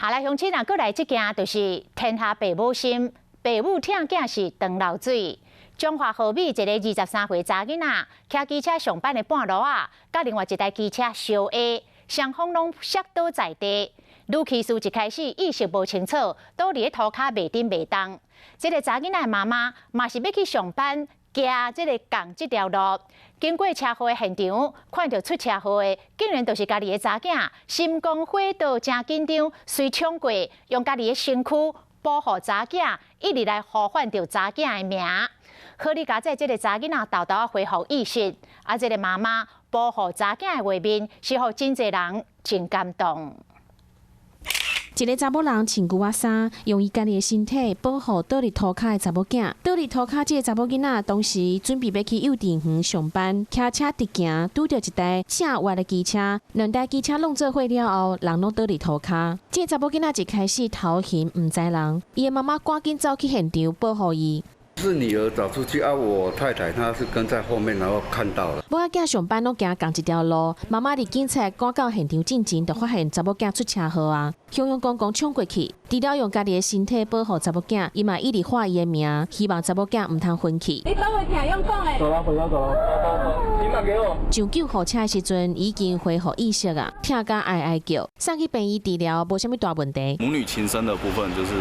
下来乡亲啊，过来这件就是天下父母心，父母疼囝是长流水。中华和美一个23岁查囡仔，骑机车上班的半路啊，甲另外一台机车相挨，双方拢摔倒在地。女骑士一开始意识无清楚，倒伫涂骹袂顶袂动。这个查囡仔的妈妈嘛是要去上班，行这个共这条路，经过车祸的现场，看到出车祸的竟然就是家己的查囝，心光火燎，真紧张，随冲过，用家己的身躯保护查囝，一直来呼唤着查囝的名。好你家在这个查囡仔豆豆啊恢复意识，啊，这个妈妈保护查囝的画面，是互真侪人真感动。一个查某人穿牛仔衫，用伊家己的身体保护倒伫涂骹的查某囝。倒伫涂骹，这个查某囡仔当时准备要去幼稚园上班，骑车直行，拄着一台正歪的机车，两台机车弄做伙了后，人拢倒伫涂骹。这个查某囡仔一开始头晕，唔知人，伊的妈妈赶紧走去现场保护伊。是女儿找出去啊，我太太她是跟在后面，然后看到了。母仔囝上班拢行同一条路，妈妈伫警察赶到现场进前，就发现查某囝出车祸啊，汹汹公公冲过去，除了用家己的身体保护查某囝，伊嘛一直喊伊的名，希望查某囝唔通昏去。你倒位听用讲的。走了，回家走了。你买给我。上救护车的时阵已经恢复意识啊，听甲哀哀叫，送去病院治疗，无啥物大问题。母女情深的部分就是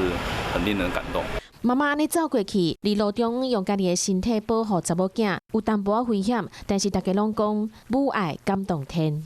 很令人感动。妈妈安尼走过去，伫路中用家己的身体保护查某囝，有淡薄仔危险，但是大家拢讲母爱感动天。